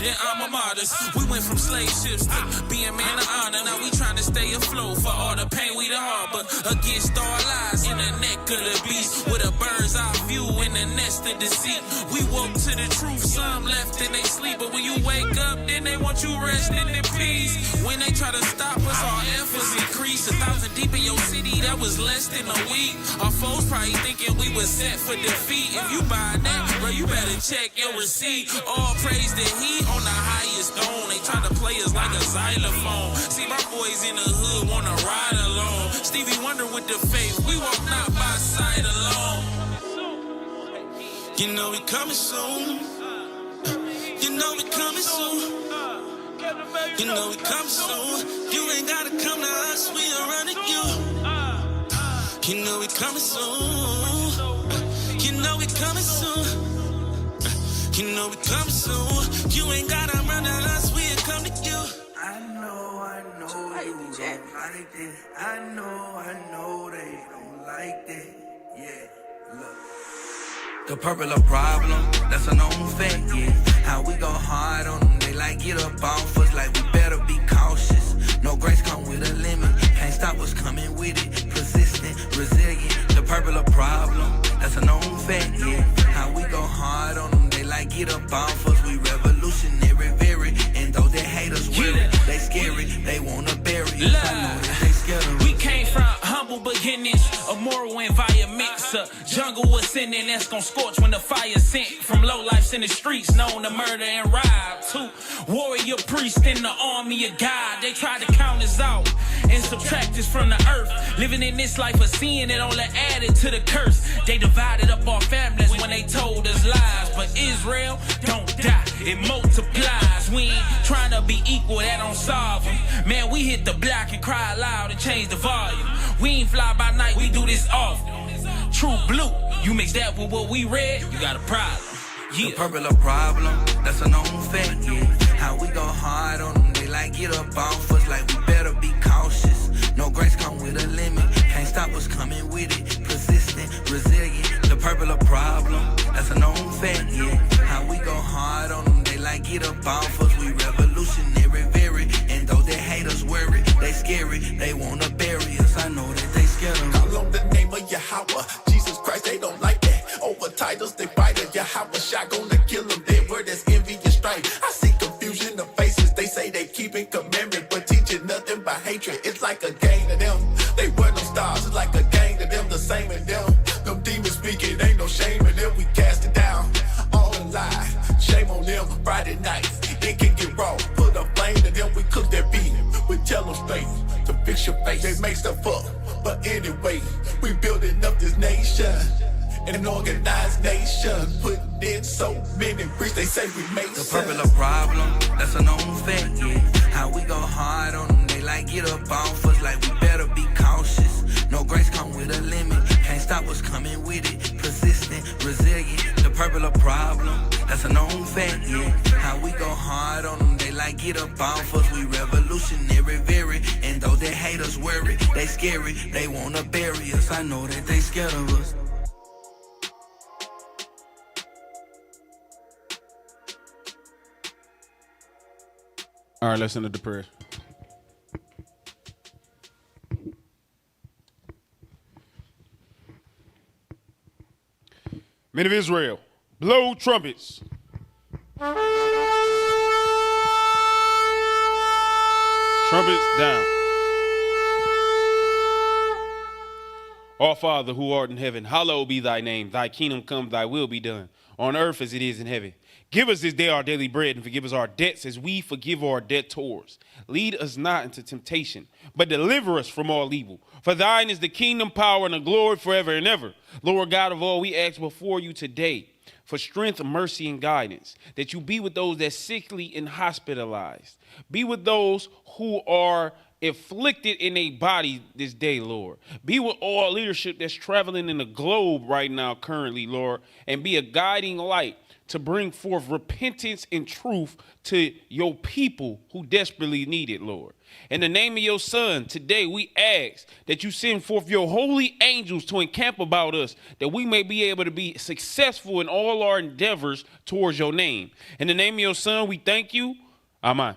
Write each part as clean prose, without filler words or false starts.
than alma maters. We went from slave ships to being men of honor. Now we trying to stay afloat for all the pain we done harbor. Against all lies in the neck of the beast, with a bird's eye view in the nest of deceit. We woke to the truth, some left and they sleep. But when you wake up, then they want you resting in peace. When they try to stop us, our efforts increase. 1,000 deep in your city, that was less than a week. Our foes probably thinking we was set for defeat. If you buy that, bro, you better check your receipt. All praise the heat on the highest throne. They try to play us like a xylophone. See, my boys in the hood wanna ride alone. Stevie Wonder with the faith, we walk not by sight alone. You know we coming soon. You know we coming soon. You know we coming soon. You ain't gotta come to us, we are running you. You know we coming soon. You know we coming soon. You know we coming soon. You ain't gotta run to us, we'll come to you. I know you don't like that. I know they don't like that. Yeah, look. The purple a problem, that's a known fact, yeah. How we go hard on them, they like get up off us, like we better be cautious. No grace come with a limit, can't stop what's coming with it. Persistent, resilient, the purple a problem, that's a known fact, yeah. How we go hard on them, they like get up off us, we revolutionary, very. And though they hate us, they scary, they wanna bury us. I know that they scared of us. We came from humble beginnings, a moral environment, a jungle was sinning that's gonna scorch when the fire sent. From low lifes in the streets, known to murder and rob. To warrior priest in the army of God. They tried to count us out and subtract us from the earth. Living in this life of sin, it only added to the curse. They divided up our families when they told us lies. But Israel don't die, it multiplies. We ain't trying to be equal, that don't solve them. Man, we hit the block and cry loud and change the volume. We ain't fly by night, we do this often. True blue, you mix that with what we read, you got a problem. Yeah. The purple a problem, that's a known fact, yeah. How we go hard on them, they like get up off us, like we better be cautious. No grace come with a limit, can't stop what's coming with it. Persistent, resilient, the purple a problem, that's a known fact, yeah. How we go hard on them, they like get up off us, we revolutionary, very. And though they hate us, worry, they scary, they wanna bury us. I know that they scared of us. Call on the name of Yahweh, Jesus Christ, they don't like that. Over titles, they fight it. Yahweh shot gonna kill them. Dead word that's envy and strife. I see confusion in faces. They say they keeping commandments, but teaching nothing but hatred. It's like a gang to them. They wear no stars. It's like a gang to them. The same in them. Them demons speaking, ain't no shame in them. We cast it down. All in lie. Shame on them. Friday nights, it can get raw. Put a flame to them. We cook their beat. We tell them straight to fix your face. They make stuff up, but anyway, we building up this nation. An organized nation, putting in so many bricks, they say we make the sense. purple a problem, that's a known fact, yeah. How we go hard on them, they like get up off us, like we better be cautious. No grace come with a limit, can't stop what's coming with it. Persistent, resilient, the purple a problem, that's a known fact, yeah. How we go hard on them, they like get up off us, we revolutionary, very. And though they hate us, worry, they scary, they wanna bury us. I know that they scared of us. All right, let's end the prayer. Men of Israel, blow trumpets. Trumpets down. Our Father who art in heaven, hallowed be thy name. Thy kingdom come, thy will be done, on earth as it is in heaven. Give us this day our daily bread, and forgive us our debts as we forgive our debtors. Lead us not into temptation, but deliver us from all evil. For thine is the kingdom, power, and the glory forever and ever. Lord God of all, we ask before you today for strength, mercy, and guidance, that you be with those that are sickly and hospitalized. Be with those who are afflicted in a body this day, Lord. Be with all leadership that's traveling in the globe right now currently, Lord, and be a guiding light to bring forth repentance and truth to your people who desperately need it, Lord. In the name of your Son, today we ask that you send forth your holy angels to encamp about us, that we may be able to be successful in all our endeavors towards your name. In the name of your Son, we thank you. Amen.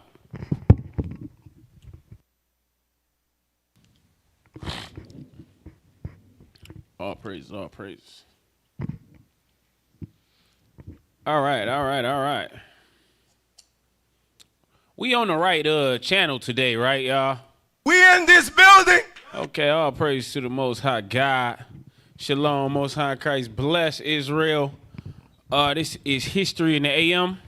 All praise, all praise. All right. We on the right channel today, right, y'all? We in this building. Okay, all praise to the Most High God. Shalom, Most High Christ. Bless Israel. This is History in the AM.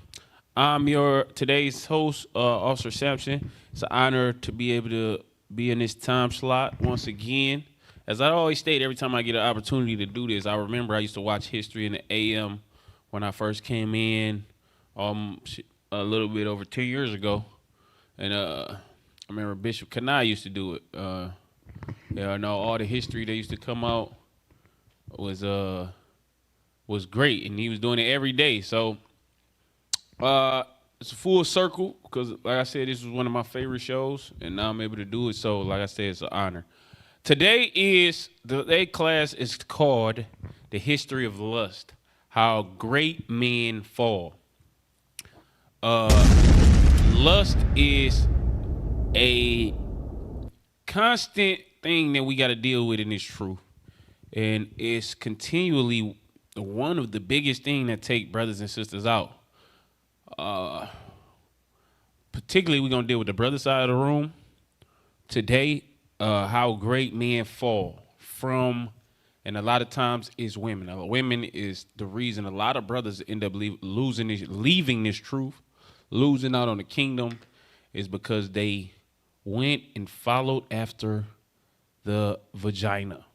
I'm your today's host, Officer Sampson. It's an honor to be able to be in this time slot once again. As I always state, every time I get an opportunity to do this, I remember I used to watch History in the AM when I first came in a little bit over 10 years ago. And I remember Bishop Kanai used to do it. Yeah, no, all the history that used to come out was great, and he was doing it every day. So it's a full circle because, like I said, this was one of my favorite shows, and now I'm able to do it. So, like I said, it's an honor. Today's class is called The History of Lust, How Great Men Fall. Lust is a constant thing that we got to deal with in this truth. And it's continually one of the biggest things that take brothers and sisters out. Particularly, we're going to deal with the brother side of the room today. How great men fall from, and a lot of times it's women. Women is the reason a lot of brothers end up leaving this truth, losing out on the kingdom, is because they went and followed after the vagina.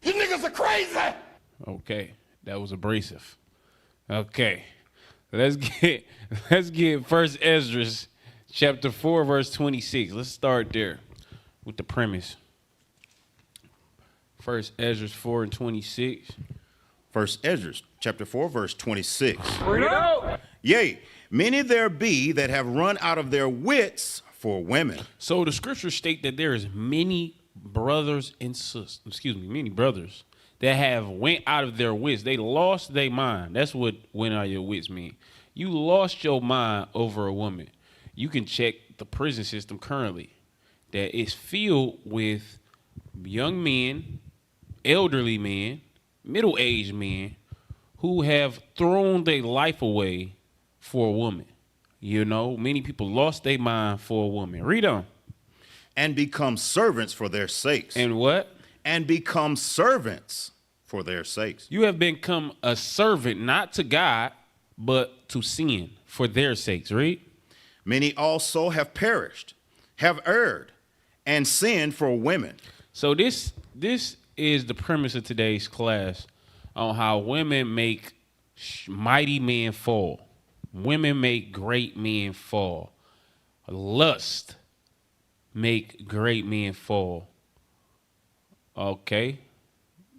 You niggas are crazy. Okay, that was abrasive. Okay, let's get 1 Ezra chapter 4 verse 26. Let's start there with the premise. 1 Ezra 4 and 26. 1 Ezra chapter 4 verse 26. Bring it out. Yea, many there be that have run out of their wits for women. So the scriptures state that there is many brothers that have went out of their wits. They lost their mind. That's what went out of your wits mean. You lost your mind over a woman. You can check the prison system currently that is filled with young men, elderly men, middle-aged men who have thrown their life away for a woman. You know, many people lost their mind for a woman. Read on. And become servants for their sakes. And what? And become servants for their sakes. You have become a servant, not to God, but to sin for their sakes. Read. Many also have perished, have erred, and sinned for women. So this is the premise of today's class on how women make mighty men fall. Women make great men fall. Lust make great men fall. Okay.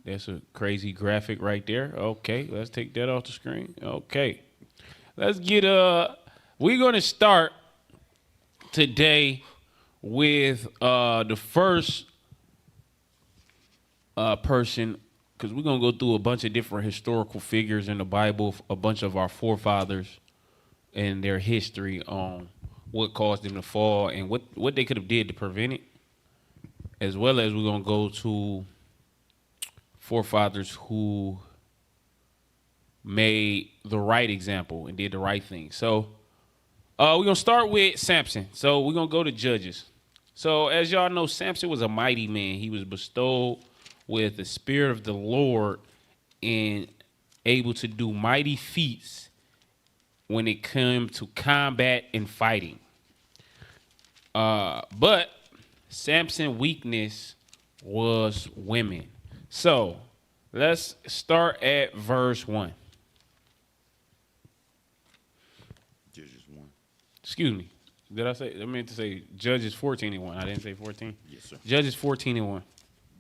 That's a crazy graphic right there. Okay, let's take that off the screen. Okay. Let's get we're going to start today with the first person, because we're going to go through a bunch of different historical figures in the Bible, a bunch of our forefathers and their history on what caused them to fall and what they could have did to prevent it, as well as we're going to go to forefathers who made the right example and did the right thing. So we're going to start with Samson. So we're going to go to Judges. So as y'all know, Samson was a mighty man. He was bestowed with the spirit of the Lord and able to do mighty feats when it came to combat and fighting. But Samson's weakness was women. So let's start at verse 1. Judges 1. Excuse me. Did I say? I meant to say Judges 14:1. I didn't say 14. Yes, sir. Judges 14:1.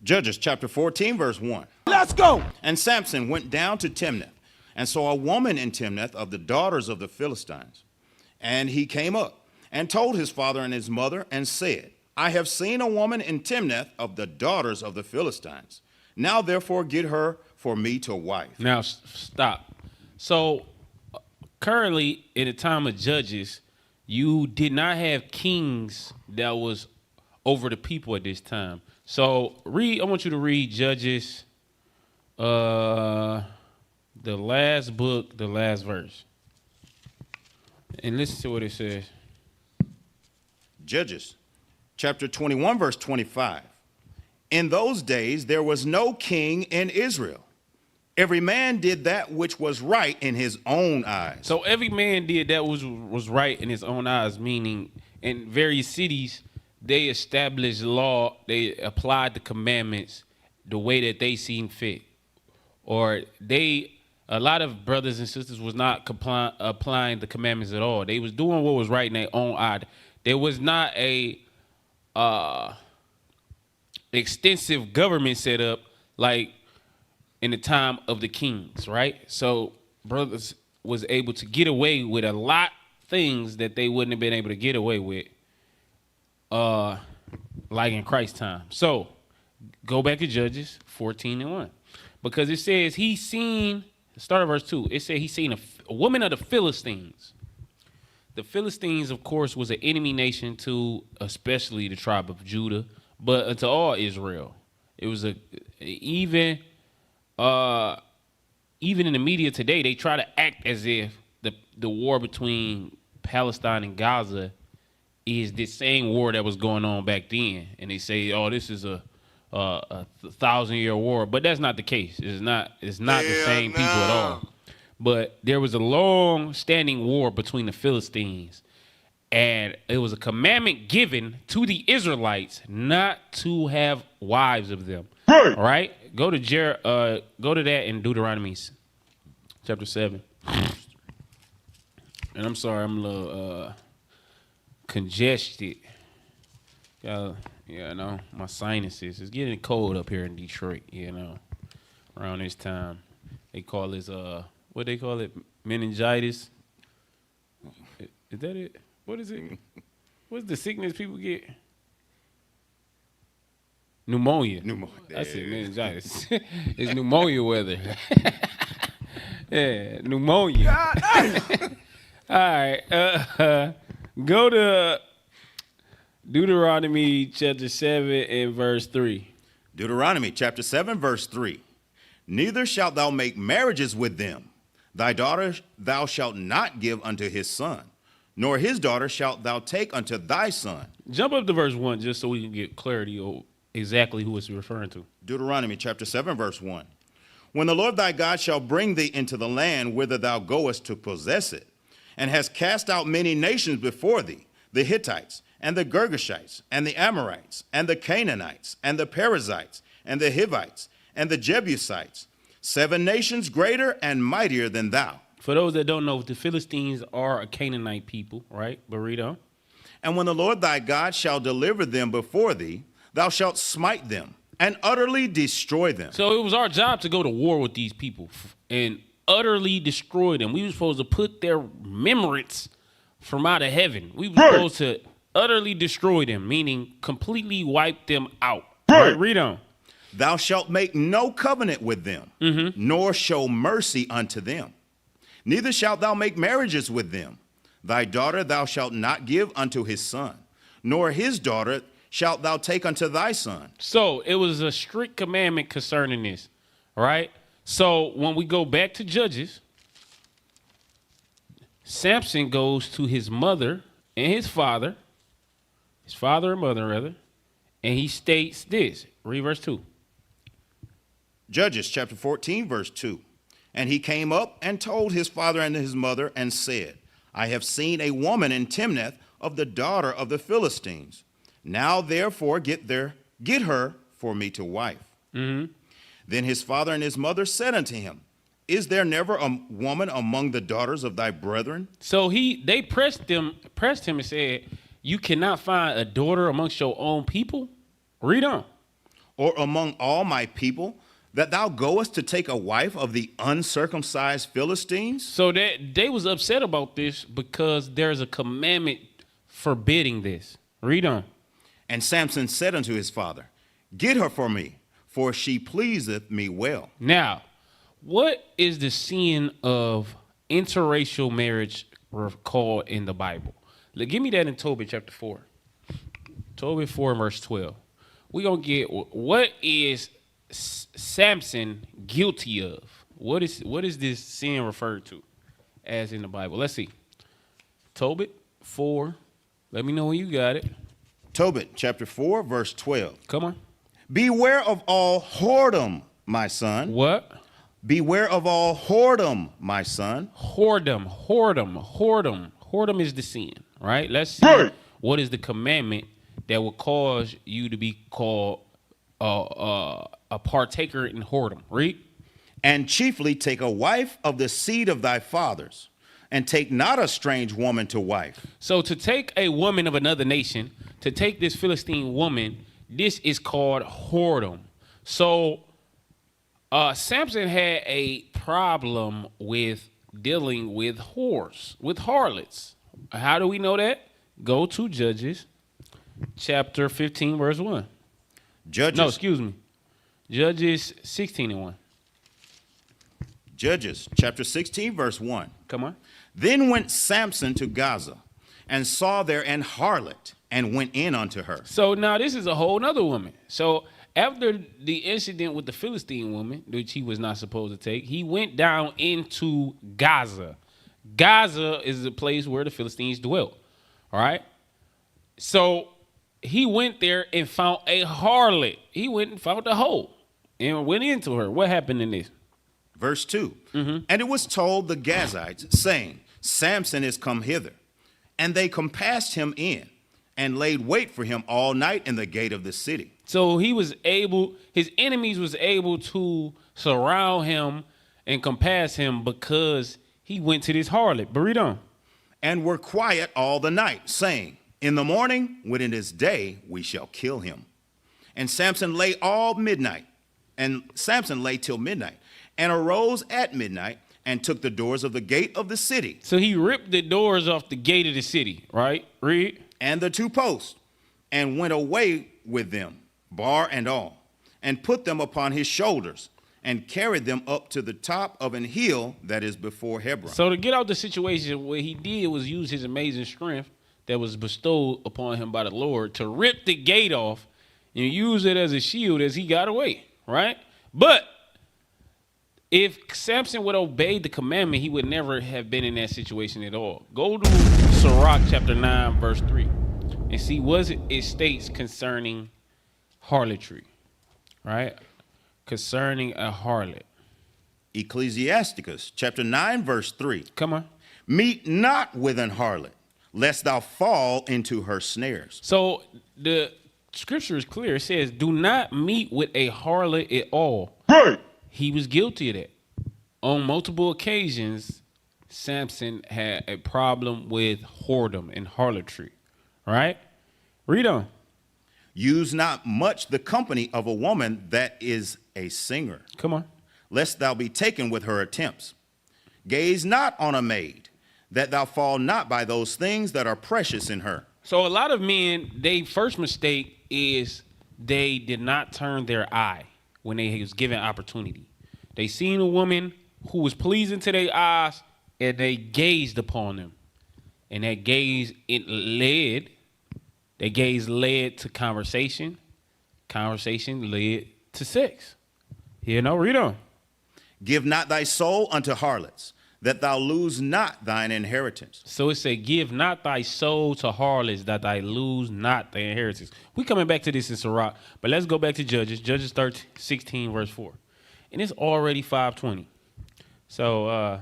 Judges chapter 14, verse 1. Let's go. And Samson went down to Timnath and saw a woman in Timnath of the daughters of the Philistines. And he came up and told his father and his mother and said, I have seen a woman in Timnath of the daughters of the Philistines. Now therefore get her for me to wife. Now stop. So currently in the time of Judges, you did not have kings that was over the people at this time. So I want you to read Judges, the last book, the last verse. And listen to what it says. Judges chapter 21, verse 25. In those days there was no king in Israel. Every man did that which was right in his own eyes. So every man did that was right in his own eyes, meaning in various cities, they established law, they applied the commandments the way that they seen fit. Or a lot of brothers and sisters was not applying the commandments at all. They was doing what was right in their own eye. There was not a extensive government set up like in the time of the kings, right? So brothers was able to get away with a lot of things that they wouldn't have been able to get away with, like in Christ's time. So go back to Judges 14:1, because it says he seen. Start at verse 2. It said he seen a woman of the Philistines. The Philistines, of course, was an enemy nation to especially the tribe of Judah, but to all Israel. It was even in the media today, they try to act as if the war between Palestine and Gaza is the same war that was going on back then, and they say, "Oh, this is a 1,000-year war," but that's not the case. It's not the same people at all. But there was a long-standing war between the Philistines, and it was a commandment given to the Israelites not to have wives of them. Right. All right? Go to that in Deuteronomy chapter 7. And I'm sorry, I'm a little congested. My sinuses. It's getting cold up here in Detroit, around this time. They call this, what they call it? Meningitis. Is that it? What is it? What's the sickness people get? Pneumonia. That's it, meningitis. It's pneumonia weather. Yeah, pneumonia. All right. Go to Deuteronomy chapter 7 and verse 3. Deuteronomy chapter 7, verse 3. Neither shalt thou make marriages with them. Thy daughter thou shalt not give unto his son, nor his daughter shalt thou take unto thy son. Jump up to verse 1 just so we can get clarity on exactly who it's referring to. Deuteronomy chapter 7, verse 1. When the Lord thy God shall bring thee into the land whither thou goest to possess it, and has cast out many nations before thee, the Hittites, and the Girgashites, and the Amorites, and the Canaanites, and the Perizzites, and the Hivites, and the Jebusites, 7 nations greater and mightier than thou. For those that don't know, the Philistines are a Canaanite people, right? But read on. And when the Lord thy God shall deliver them before thee, thou shalt smite them and utterly destroy them. So it was our job to go to war with these people and utterly destroy them. We were supposed to put their remembrance from out of heaven. We were supposed to utterly destroy them, meaning completely wipe them out. Right, read on. Thou shalt make no covenant with them, nor show mercy unto them. Neither shalt thou make marriages with them. Thy daughter thou shalt not give unto his son, nor his daughter shalt thou take unto thy son. So it was a strict commandment concerning this, right? So when we go back to Judges, Samson goes to his mother and his father and mother rather, and he states this. Read verse 2. Judges chapter 14, verse 2. And he came up and told his father and his mother and said, I have seen a woman in Timnath of the daughter of the Philistines. Now therefore get her for me to wife. Then his father and his mother said unto him, Is there never a woman among the daughters of thy brethren? So they pressed him and said, you cannot find a daughter amongst your own people? Read on. Or among all my people, that thou goest to take a wife of the uncircumcised Philistines? So they was upset about this because there's a commandment forbidding this. Read on. And Samson said unto his father, get her for me, for she pleaseth me well. Now, what is the sin of interracial marriage called in the Bible? Give me that in Tobit chapter 4. Tobit 4 verse 12. We're going to get what is Samson guilty of? What is this sin referred to as in the Bible? Let's see. Tobit 4. Let me know when you got it. Tobit chapter 4 verse 12. Come on. Beware of all whoredom, my son. What? Beware of all whoredom, my son. Whoredom is the sin, right? Let's see what is the commandment that will cause you to be called a partaker in whoredom. Read. And chiefly take a wife of the seed of thy fathers, and take not a strange woman to wife. So to take a woman of another nation, to take this Philistine woman, this is called whoredom. So Samson had a problem with dealing with whores, with harlots. How do we know that? Go to Judges chapter 15, verse 1. Judges 16 and 1. Judges chapter 16, verse 1. Come on. Then went Samson to Gaza, and saw there an harlot, and went in unto her. So now this is a whole nother woman. So after the incident with the Philistine woman, which he was not supposed to take, he went down into Gaza. Gaza is the place where the Philistines dwelt. All right. So he went there and found a harlot. He went and found a hoe and went into her. What happened in this? Verse 2. And it was told the Gazites, saying, Samson is come hither. And they compassed him in, and laid wait for him all night in the gate of the city. So his enemies was able to surround him and compass him because he went to this harlot. But read on. And were quiet all the night, saying, in the morning, when it is day, we shall kill him. And Samson lay till midnight, and arose at midnight, and took the doors of the gate of the city. So he ripped the doors off the gate of the city, right? Read. And the two posts, and went away with them, bar and all, and put them upon his shoulders, and carried them up to the top of an hill that is before Hebron. So to get out the situation, what he did was use his amazing strength that was bestowed upon him by the Lord to rip the gate off and use it as a shield as he got away, right? But if Samson would obey the commandment, he would never have been in that situation at all. Go to Sirach chapter 9, verse 3, and see what it states concerning harlotry, right? Concerning a harlot. Ecclesiasticus chapter 9, verse 3. Come on. Meet not with an harlot, lest thou fall into her snares. So the scripture is clear. It says, do not meet with a harlot at all. Right. He was guilty of that. On multiple occasions, Samson had a problem with whoredom and harlotry, right? Read on. Use not much the company of a woman that is a singer. Come on. Lest thou be taken with her attempts. Gaze not on a maid, that thou fall not by those things that are precious in her. So a lot of men, their first mistake is they did not turn their eye when they was given opportunity. They seen a woman who was pleasing to their eyes, and they gazed upon them. And that gaze, their gaze led to conversation. Conversation led to sex. Read on. Give not thy soul unto harlots, that thou lose not thine inheritance. So it said, give not thy soul to harlots, that thou lose not the inheritance. We coming back to this in Sirach, but let's go back to Judges. Judges 16, verse 4. And it's already 5:20. So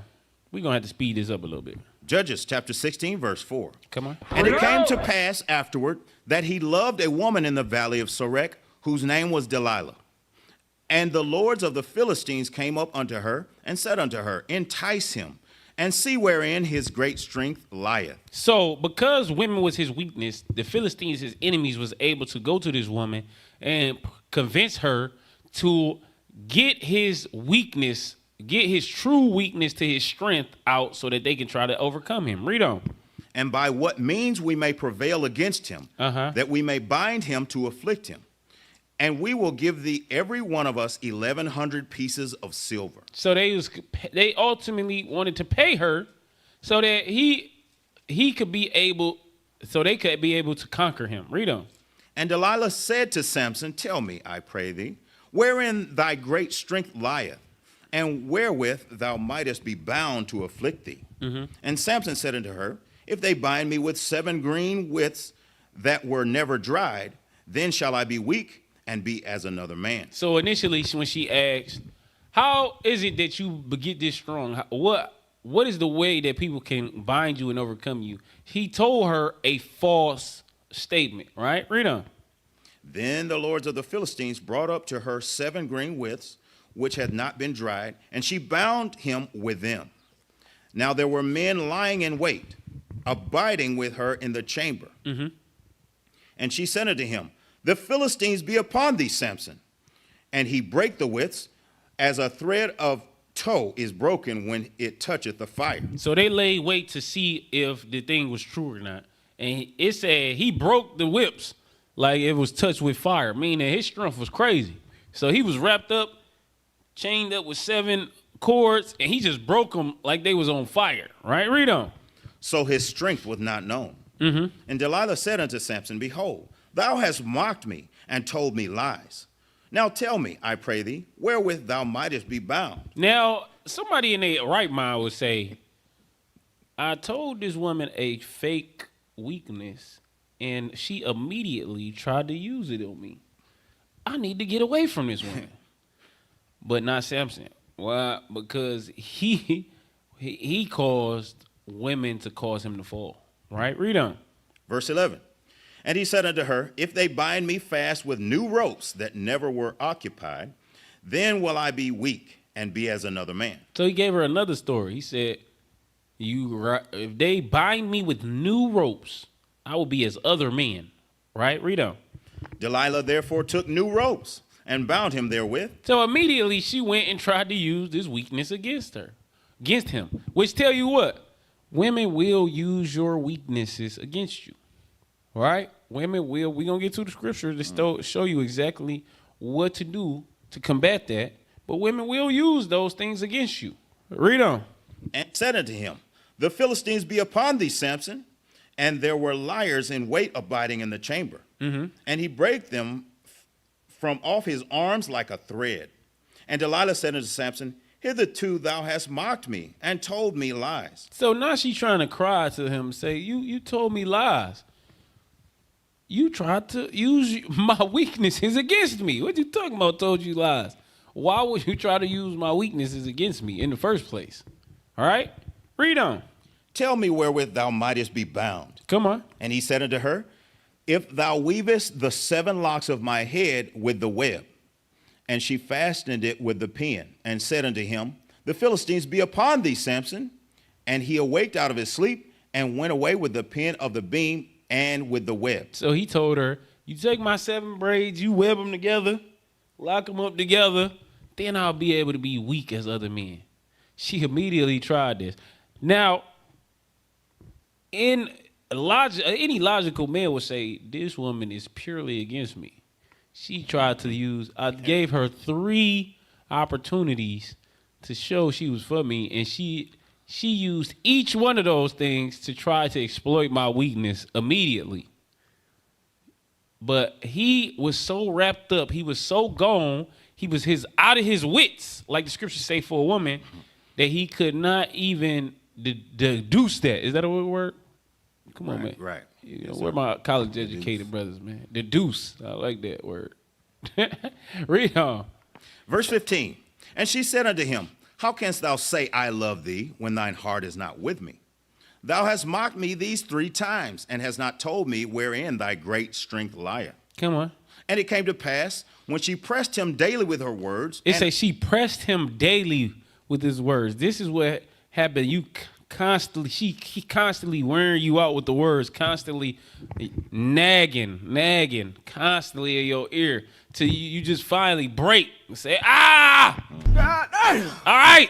we're going to have to speed this up a little bit. Judges chapter 16, verse 4. Come on. And it came to pass afterward that he loved a woman in the valley of Sorek, whose name was Delilah. And the lords of the Philistines came up unto her and said unto her, entice him, and see wherein his great strength lieth. So because women was his weakness, the Philistines, his enemies, was able to go to this woman and convince her to get his weakness, get his true weakness to his strength out so that they can try to overcome him. Read on. And by what means we may prevail against him, that we may bind him to afflict him. And we will give thee every one of us 1,100 pieces of silver. So they ultimately wanted to pay her so that he could be able, so they could be able to conquer him. Read on. And Delilah said to Samson, tell me, I pray thee, wherein thy great strength lieth, and wherewith thou mightest be bound to afflict thee. And Samson said unto her, if they bind me with 7 green withs that were never dried, then shall I be weak and be as another man. So initially, when she asked, how is it that you get this strong? What is the way that people can bind you and overcome you? He told her a false statement, right? Read on. Then the lords of the Philistines brought up to her 7 green withs, which had not been dried, and she bound him with them. Now there were men lying in wait, abiding with her in the chamber. And she said unto him, the Philistines be upon thee, Samson. And he brake the withs, as a thread of tow is broken when it toucheth the fire. So they lay wait to see if the thing was true or not. And it said he broke the whips like it was touched with fire, meaning his strength was crazy. So he was wrapped up, chained up with 7 cords, and he just broke them like they was on fire, right? Read on. So his strength was not known. And Delilah said unto Samson, behold, thou hast mocked me and told me lies. Now tell me, I pray thee, wherewith thou mightest be bound. Now, somebody in their right mind would say, I told this woman a fake weakness, and she immediately tried to use it on me. I need to get away from this woman. But not Samson. Why? Because he caused women to cause him to fall. Right? Read on. Verse 11. And he said unto her, if they bind me fast with new ropes that never were occupied, then will I be weak and be as another man. So he gave her another story. He said, if they bind me with new ropes, I will be as other men. Right? Read on. Delilah therefore took new ropes and bound him therewith. So immediately she went and tried to use this weakness against him. Which tell you what? Women will use your weaknesses against you. Right? Women will. We're going to get to the scripture to show you exactly what to do to combat that. But women will use those things against you. Read on. And said unto him, the Philistines be upon thee, Samson. And there were liars in wait abiding in the chamber. And he brake them from off his arms like a thread. And Delilah said unto Samson, hitherto thou hast mocked me and told me lies. So now she's trying to cry to him, say, you told me lies. You tried to use my weaknesses against me. What you talking about, told you lies? Why would you try to use my weaknesses against me in the first place? All right? Read on. Tell me wherewith thou mightest be bound. Come on. And he said unto her, if thou weavest the 7 locks of my head with the web. And she fastened it with the pin, and said unto him, the Philistines be upon thee, Samson. And he awaked out of his sleep, and went away with the pin of the beam and with the web. So he told her, you take my 7 braids, you web them together, lock them up together, then I'll be able to be weak as other men. She immediately tried this. Now, any logical man would say, this woman is purely against me. She tried to use, I gave her 3 opportunities to show she was for me, and she used each one of those things to try to exploit my weakness immediately. But he was so wrapped up, he was so gone, he was out of his wits, like the scriptures say for a woman, that he could not even deduce that. Is that a word? Come on, man. Right. You know, where my college educated brothers, man. Deduce. I like that word. Read on. Verse 15. And she said unto him, how canst thou say, I love thee, when thine heart is not with me? Thou hast mocked me these 3 times, and hast not told me wherein thy great strength lieth. Come on. And it came to pass, when she pressed him daily with her words. It says she pressed him daily with his words. This is what happened. He constantly wearing you out with the words, constantly nagging, constantly in your ear, till you just finally break and say, God, all right.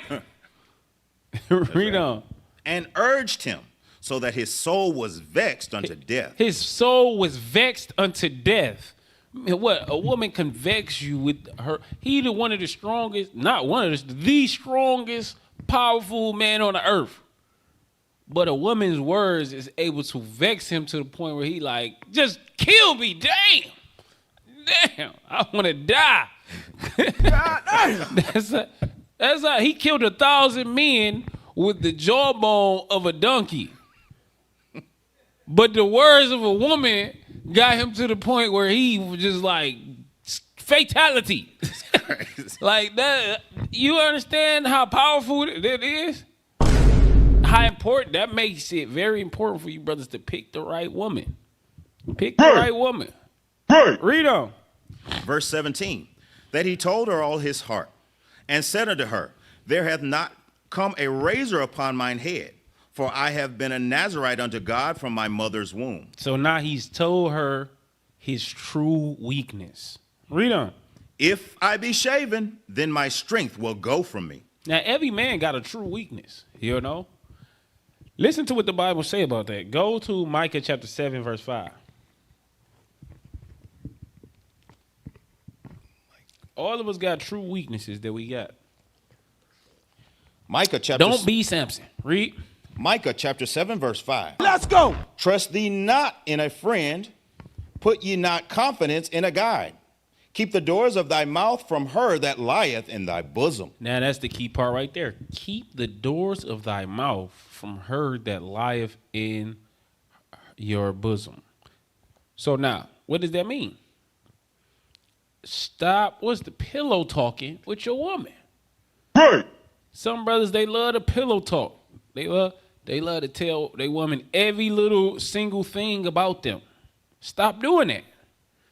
Read on. And urged him, so that his soul was vexed unto death. His soul was vexed unto death. What? A woman can vex you with her. He one of the strongest, not one of the strongest, powerful man on the earth. But a woman's words is able to vex him to the point where he like, just kill me, damn, I want to die. That's how he killed 1,000 men with the jawbone of a donkey. But the words of a woman got him to the point where he was just like, fatality. Like that. You understand how powerful that is? How important that makes it very important for you brothers to pick the right woman. Pick the right woman. Read on. Verse 17, that he told her all his heart, and said unto her, there hath not come a razor upon mine head, for I have been a Nazarite unto God from my mother's womb. So now he's told her his true weakness. Read on. If I be shaven, then my strength will go from me. Now every man got a true weakness, you know. Listen to what the Bible say about that. Go to Micah chapter 7, verse 5. All of us got true weaknesses that we got. Micah chapter. Don't be Samson. Read. Micah chapter 7, verse 5. Let's go. Trust thee not in a friend, put ye not confidence in a guide. Keep the doors of thy mouth from her that lieth in thy bosom. Now that's the key part right there. Keep the doors of thy mouth from her that lieth in your bosom. So now, what does that mean? Stop. What's the pillow talking with your woman? Right. Some brothers, they love the pillow talk. They love to tell their woman every little single thing about them. Stop doing that.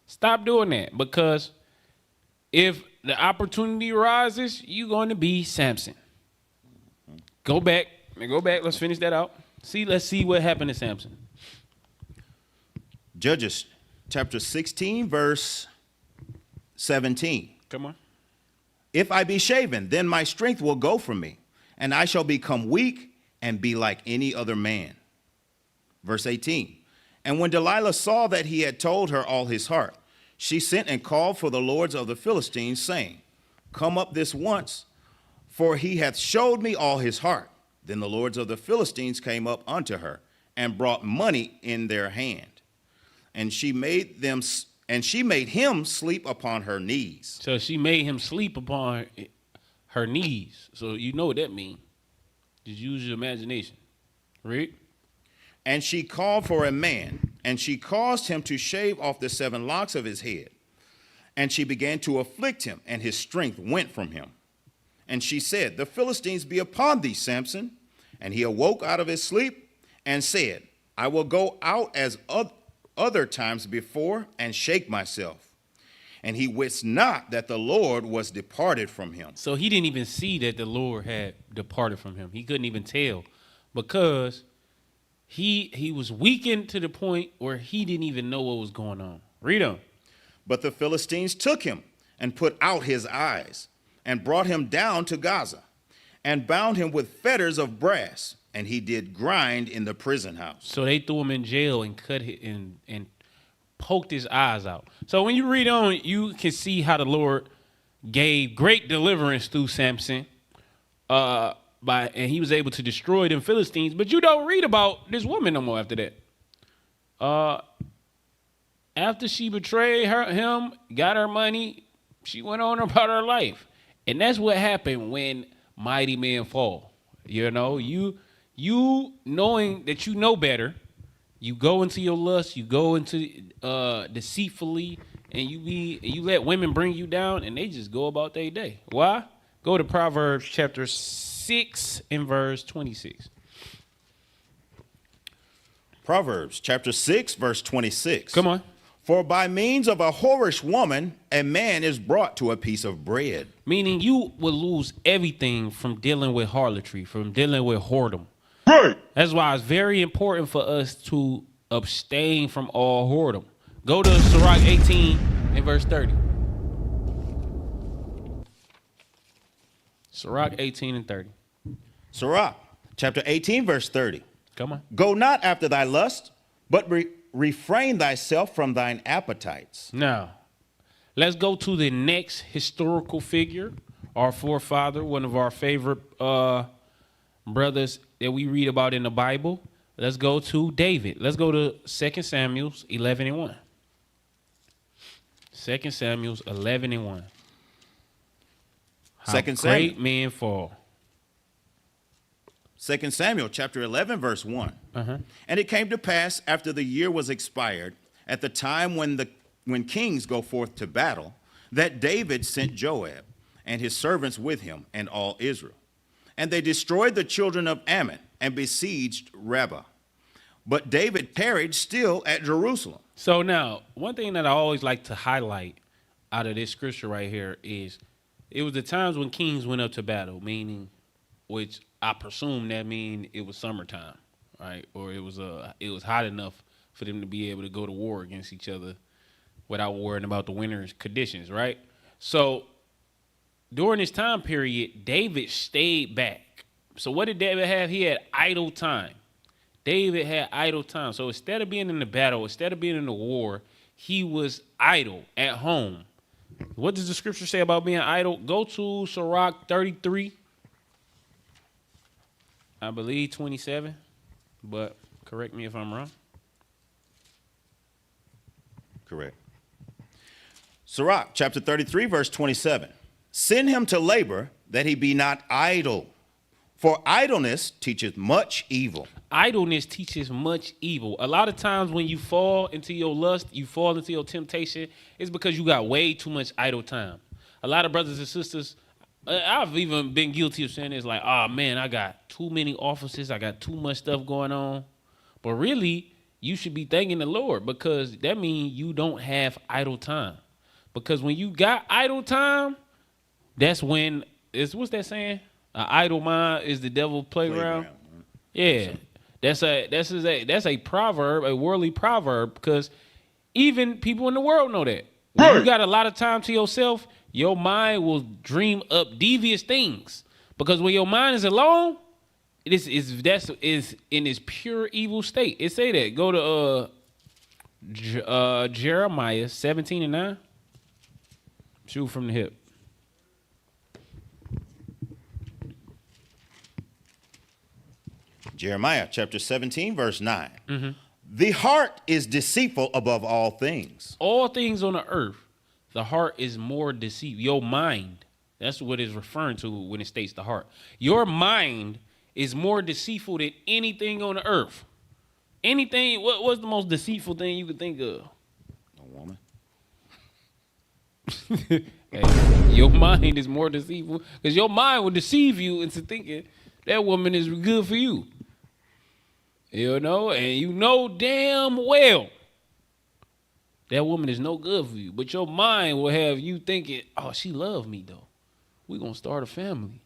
Stop doing that, because if the opportunity arises, you're going to be Samson. Go back. Let's finish that out. Let's see what happened to Samson. Judges chapter 16, verse 17. Come on. If I be shaven, then my strength will go from me, and I shall become weak and be like any other man. Verse 18. And when Delilah saw that he had told her all his heart, she sent and called for the lords of the Philistines, saying, come up this once, for he hath showed me all his heart. Then the lords of the Philistines came up unto her, and brought money in their hand. And she made him sleep upon her knees. So she made him sleep upon her knees. So you know what that means. Just use your imagination. Read. And she called for a man, and she caused him to shave off the 7 locks of his head. And she began to afflict him, and his strength went from him. And she said, the Philistines be upon thee, Samson. And he awoke out of his sleep and said, I will go out as other times before and shake myself. And he wist not that the Lord was departed from him. So he didn't even see that the Lord had departed from him. He couldn't even tell, because he was weakened to the point where he didn't even know what was going on. Read on. But the Philistines took him and put out his eyes and brought him down to Gaza and bound him with fetters of brass. And he did grind in the prison house. So they threw him in jail and cut it and poked his eyes out. So when you read on, you can see how the Lord gave great deliverance through Samson. And he was able to destroy them Philistines. But you don't read about this woman no more after that. After she betrayed him, got her money, she went on about her life. And that's what happened when mighty men fall. You know, you knowing that you know better, you go into your lust, you go into deceitfully, and you let women bring you down, and they just go about their day. Why? Go to Proverbs chapter 6 and verse 26. Proverbs chapter 6, verse 26. Come on. For by means of a whorish woman, a man is brought to a piece of bread. Meaning you will lose everything from dealing with harlotry, from dealing with whoredom. Right. That's why it's very important for us to abstain from all whoredom. Go to Sirach 18 and verse 30. Sirach 18 and 30. Sirach, chapter 18, verse 30. Come on. Go not after thy lust, but refrain thyself from thine appetites. Now, let's go to the next historical figure, our forefather, one of our favorite brothers that we read about in the Bible. Let's go to David. Let's go to 2 Samuel 11 and 1. 2 Samuel 11 and 1. How 2 Samuel. great men fall. 2 Samuel chapter 11, verse 1. Uh-huh. And it came to pass after the year was expired, at the time when kings go forth to battle, that David sent Joab and his servants with him and all Israel. And they destroyed the children of Ammon and besieged Rabbah. But David tarried still at Jerusalem. So now, one thing that I always like to highlight out of this scripture right here is it was the times when kings went up to battle, meaning, which I presume that mean it was summertime, right? Or it was hot enough for them to be able to go to war against each other without worrying about the winter's conditions, right? So during this time period, David stayed back. So what did David have? He had idle time. David had idle time. So instead of being in the battle, instead of being in the war, he was idle at home. What does the scripture say about being idle? Go to Sirach 33. I believe 27, but correct me if I'm wrong. Correct. Sirach chapter 33, verse 27. Send him to labor that he be not idle, for idleness teacheth much evil. Idleness teaches much evil. A lot of times when you fall into your lust, you fall into your temptation, it's because you got way too much idle time. A lot of brothers and sisters, I've even been guilty of saying this, like, oh man, I got too many offices, I got too much stuff going on. But really, you should be thanking the Lord, because that means you don't have idle time. Because when you got idle time, that's when what's that saying? An idle mind is the devil's playground. Yeah, that's a proverb, a worldly proverb, because even people in the world know that. When you got a lot of time to yourself, your mind will dream up devious things. Because when your mind is alone, that's in its pure evil state. It say that. Go to Jeremiah 17 and 9. Shoot from the hip. Jeremiah chapter 17, verse 9. Mm-hmm. The heart is deceitful above all things. All things on the earth, the heart is more deceitful. Your mind, that's what it's referring to when it states the heart. Your mind is more deceitful than anything on the earth. Anything, what's the most deceitful thing you could think of? A woman. Hey, your mind is more deceitful because your mind will deceive you into thinking that woman is good for you. You know, and you know damn well that woman is no good for you. But your mind will have you thinking, oh, she love me though. We're going to start a family.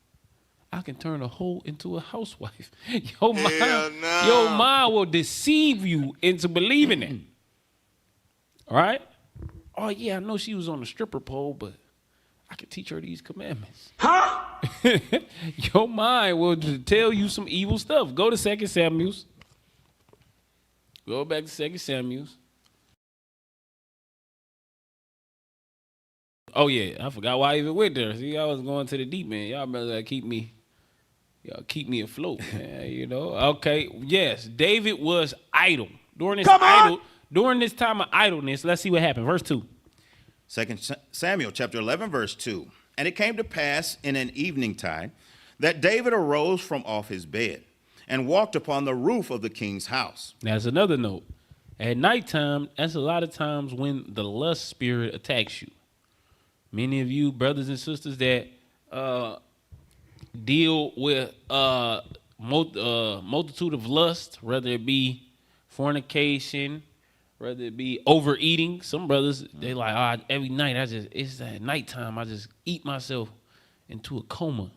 I can turn a hoe into a housewife. Your mind will deceive you into believing it. All right? Oh, yeah, I know she was on the stripper pole, but I can teach her these commandments. Huh? Your mind will tell you some evil stuff. Go to 2 Samuel. Go back to 2 Samuel. Oh, yeah, I forgot why I even went there. See, I was going to the deep end. Y'all better keep me afloat, man, you know. Okay, yes, David was idle. During this time of idleness, let's see what happened. Verse 2. 2 Samuel chapter 11, verse 2. And it came to pass in an evening time that David arose from off his bed and walked upon the roof of the king's house. That's another note. At nighttime, that's a lot of times when the lust spirit attacks you. Many of you brothers and sisters that deal with multitude of lust, whether it be fornication, whether it be overeating. Some brothers, they like, every night it's at nighttime, I just eat myself into a coma.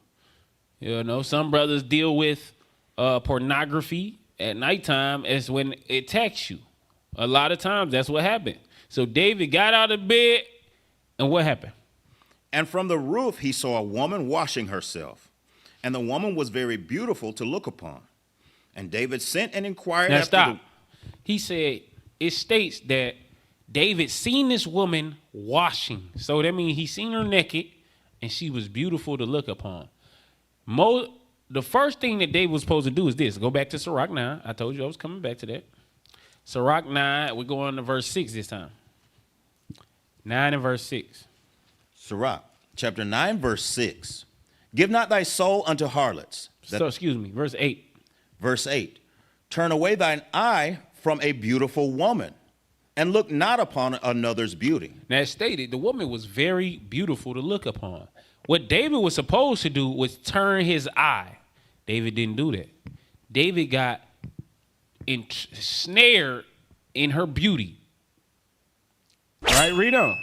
You know, some brothers deal with pornography at nighttime as when it attacks you. A lot of times that's what happened. So David got out of bed, and what happened? And from the roof he saw a woman washing herself, and the woman was very beautiful to look upon. And David sent and inquired Now after stop. He said, it states that David seen this woman washing. So that means he seen her naked, and she was beautiful to look upon. The first thing that David was supposed to do is this. Go back to Sirach 9. I told you I was coming back to that. Sirach 9, we're going to verse 6 this time. 9 and verse 6. Sirach, chapter 9, verse 6. Give not thy soul unto harlots. Verse 8. Verse 8. Turn away thine eye from a beautiful woman, and look not upon another's beauty. Now it stated the woman was very beautiful to look upon. What David was supposed to do was turn his eye. David didn't do that. David got ensnared in her beauty. Right, read on.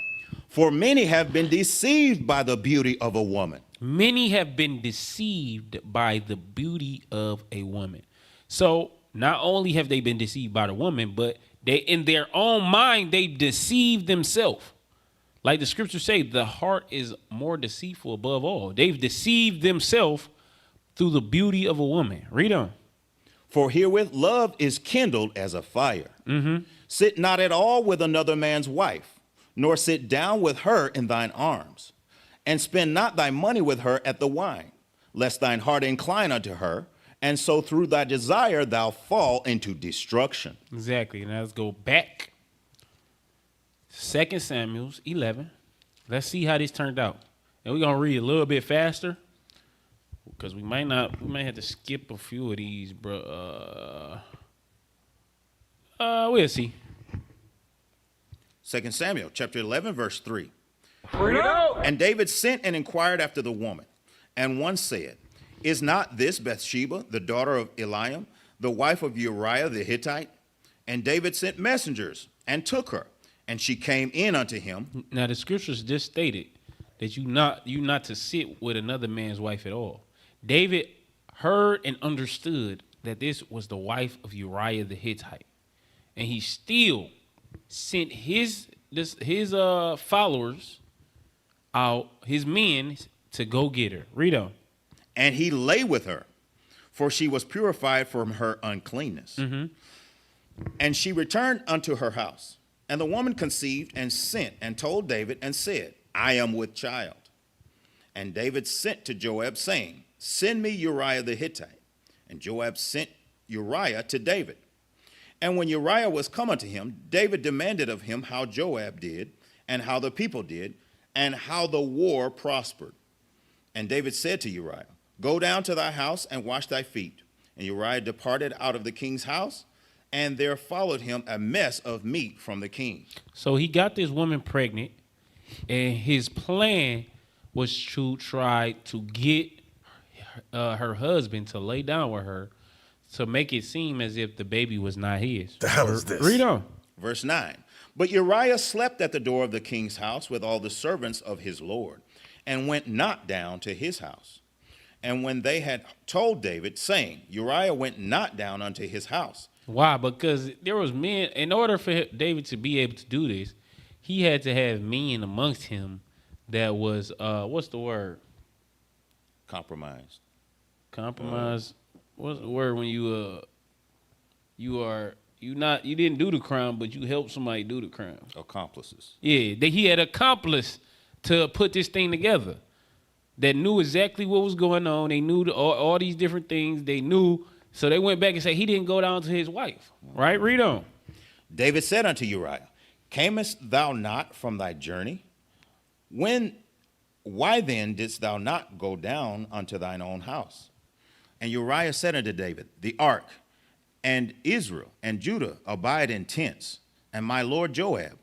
For many have been deceived by the beauty of a woman. Many have been deceived by the beauty of a woman. So not only have they been deceived by the woman, but they, in their own mind, they deceived themselves. Like the scriptures say, the heart is more deceitful above all. They've deceived themselves through the beauty of a woman. Read on. For herewith love is kindled as a fire. Sit not at all with another man's wife, nor sit down with her in thine arms. And spend not thy money with her at the wine, lest thine heart incline unto her, and so through thy desire thou fall into destruction. Exactly. Now let's go back. 2 Samuel 11. Let's see how this turned out. And we're going to read a little bit faster because we might have to skip a few of these, bro. We'll see. 2 Samuel chapter 11, verse 3. Bring it out. And David sent and inquired after the woman. And one said, Is not this Bathsheba, the daughter of Eliam, the wife of Uriah the Hittite? And David sent messengers and took her, and she came in unto him. Now the scriptures just stated that you not to sit with another man's wife at all. David heard and understood that this was the wife of Uriah the Hittite, and he still sent his followers out, his men, to go get her. Read on. And he lay with her, for she was purified from her uncleanness. And she returned unto her house. And the woman conceived and sent and told David and said, I am with child. And David sent to Joab, saying, Send me Uriah the Hittite. And Joab sent Uriah to David. And when Uriah was come unto him, David demanded of him how Joab did, and how the people did, and how the war prospered. And David said to Uriah, Go down to thy house and wash thy feet. And Uriah departed out of the king's house, and there followed him a mess of meat from the king. So he got this woman pregnant, and his plan was to try to get her husband to lay down with her to make it seem as if the baby was not his. The hell is this? Read on. Verse 9. But Uriah slept at the door of the king's house with all the servants of his lord, and went not down to his house. And when they had told David, saying, Uriah went not down unto his house. Why? Because there was men, in order for David to be able to do this, he had to have men amongst him that was, what's the word? Compromised. Compromise. What's the word when you didn't do the crime, but you helped somebody do the crime? Accomplices. Yeah, he had accomplice to put this thing together that knew exactly what was going on. They knew all these different things. They knew, so they went back and said he didn't go down to his wife. Right? Read on. David said unto Uriah, Camest thou not from thy journey? Why then didst thou not go down unto thine own house? And Uriah said unto David, The ark and Israel and Judah abide in tents, and my lord Joab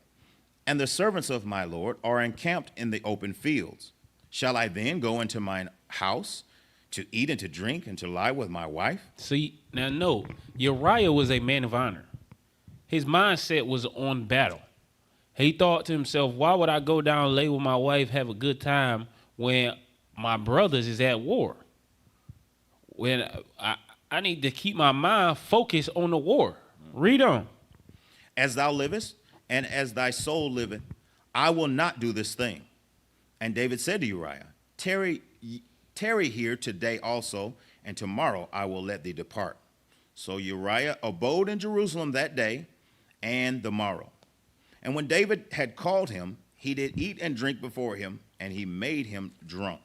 and the servants of my lord are encamped in the open fields. Shall I then go into mine house to eat and to drink and to lie with my wife? See, now no, Uriah was a man of honor. his mindset was on battle. He thought to himself, why would I go down, lay with my wife, have a good time when my brothers is at war? When I need to keep my mind focused on the war. Read on. As thou livest, and as thy soul liveth, I will not do this thing. And David said to Uriah, tarry here today also, and tomorrow I will let thee depart. So Uriah abode in Jerusalem that day and the morrow. And when David had called him, he did eat and drink before him, and he made him drunk.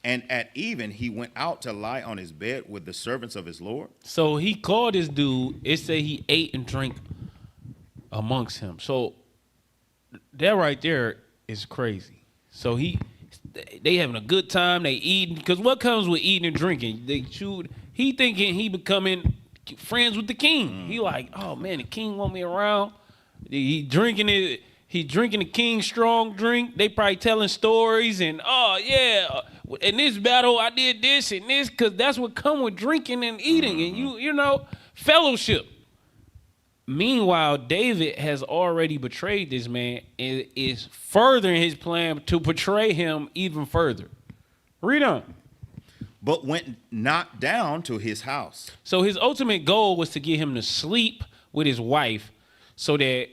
And at even he went out to lie on his bed with the servants of his Lord. So he called this dude. It said he ate and drank amongst him. So that right there is crazy. So they having a good time. They eating, because what comes with eating and drinking? They shoot. He thinking he becoming friends with the king. He like, oh man, the king want me around. He drinking it. He drinking the king's strong drink. They probably telling stories and oh yeah, in this battle I did this and this, because that's what come with drinking and eating and you know fellowship. Meanwhile, David has already betrayed this man and is furthering his plan to betray him even further. Read on. But went not down to his house. So his ultimate goal was to get him to sleep with his wife so that